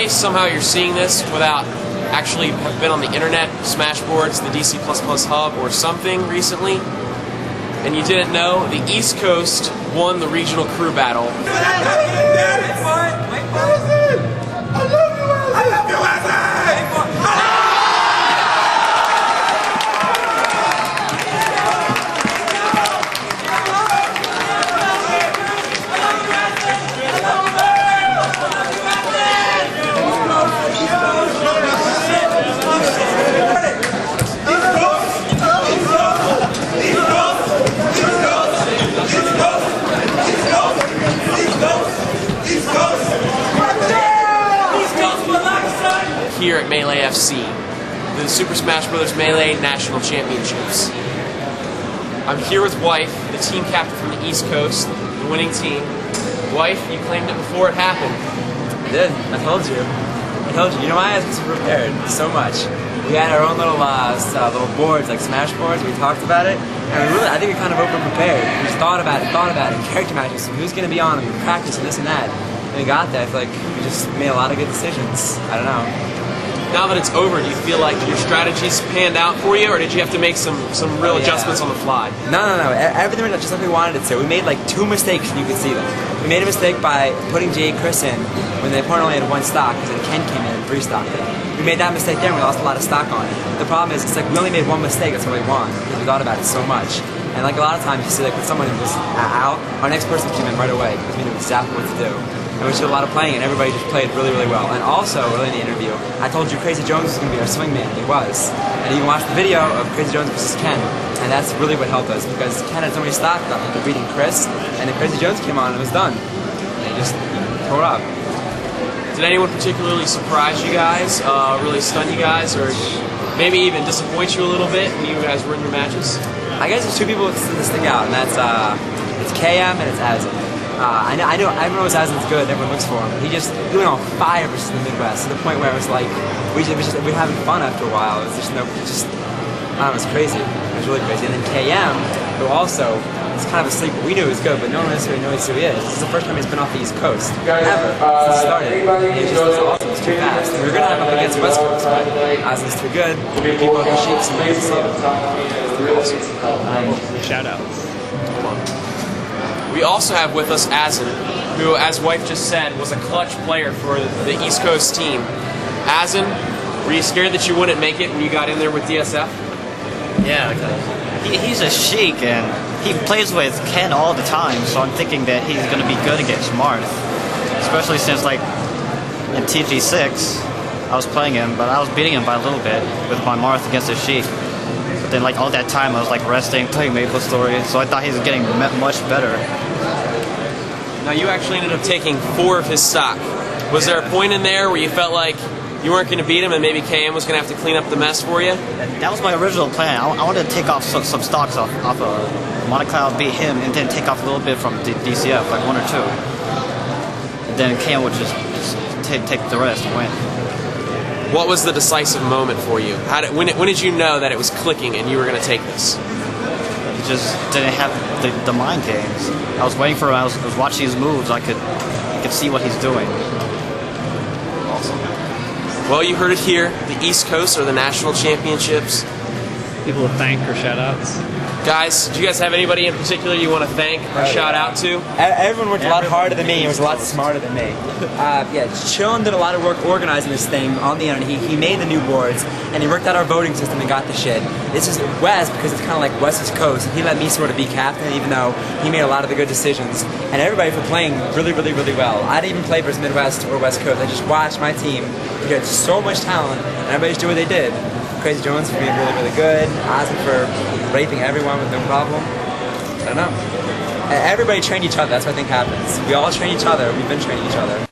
case somehow you're seeing this without actually have been on the internet, Smashboards, the DC++ Hub, or something recently, and you didn't know, the East Coast won the regional crew battle. Here at Melee FC, the Super Smash Bros. Melee National Championships. I'm here with Wife, the team captain from the East Coast, the winning team. Wife, you claimed it before it happened. I did. I told you. You know why? I was prepared so much. We had our own little boards, like Smash boards. We talked about it, and I think we kind of over-prepared. We just thought about it, character matches, who's going to be on, and we practiced and this and that. And we got that. I feel like we just made a lot of good decisions. I don't know. Now that it's over, do you feel like your strategies panned out for you, or did you have to make some real adjustments on the fly? No. Everything went just like we wanted it to. We made like 2 mistakes, and you could see them. We made a mistake by putting Jay Chris in when the opponent only had 1 stock, because then Ken came in and 3 stocked it. We made that mistake there, and we lost a lot of stock on it. The problem is, it's like we only made 1 mistake, that's what we won, because we thought about it so much. And like a lot of times, you see like when someone was out, our next person came in right away, because we knew exactly what to do. And we did a lot of playing, and everybody just played really, really well. And also, early in the interview, I told you Crazy Jones was going to be our swingman, and he was. And you can watch the video of Crazy Jones versus Ken, and that's really what helped us, because Ken had so many stock after beating Chris, and then Crazy Jones came on and it was done. And he just tore up. Did anyone particularly surprise you guys, really stun you guys, or maybe even disappoint you a little bit when you guys were in your matches? I guess there's 2 people that stick out, and that's it's KM and it's Azin. I know everyone knows Azin's good, everyone looks for him. He went on fire versus the Midwest, to the point where it was like, we were having fun after a while. It was I don't know, it was crazy. It was really crazy. And then KM, who also is kind of asleep, but we knew he was good, but no one necessarily knows who he is. This is the first time he's been off the East Coast, ever, since it started. He was just awesome, it was too fast. And we were going to have him against West Coast, but Azin's too good. People can shake some things to see him. Shout out. We also have with us Azin, who, as Wife just said, was a clutch player for the East Coast team. Azin, were you scared that you wouldn't make it when you got in there with DSF? Yeah, he's a sheik, and he plays with Ken all the time, so I'm thinking that he's going to be good against Marth. Especially since, like, in TG6, I was playing him, but I was beating him by a little bit with my Marth against the sheik. But then, like, all that time, I was, like, resting, playing Maple Story, so I thought he was getting much better. Now, you actually ended up taking 4 of his stock. Was there a point in there where you felt like you weren't going to beat him and maybe KM was going to have to clean up the mess for you? That was my original plan. I wanted to take off some stocks off Monocloud, beat him, and then take off a little bit from DCF, like 1 or 2. And then KM would just take the rest and win. What was the decisive moment for you? When did you know that it was clicking and you were going to take this? He just didn't have the mind games. I was waiting for him. I was watching his moves. I could see what he's doing. Awesome. Well, you heard it here. The East Coast are the national championships. People to thank or shout outs. Guys, do you guys have anybody in particular you want to thank or shout out to? Everyone worked a lot harder than me and was a lot smarter than me. Chillin did a lot of work organizing this thing on the internet. He made the new boards, and he worked out our voting system and got the shit. It's just Wes, because it's kind of like West's Coast, and he let me sort of be captain, even though he made a lot of the good decisions. And everybody for playing really, really, really well. I didn't even play versus Midwest or West Coast. I just watched my team. He had so much talent, and everybody just did what they did. Crazy Jones for being really, really good. Ozzy for raping everyone with no problem. I don't know. Everybody trained each other. That's what I think happens. We all train each other. We've been training each other.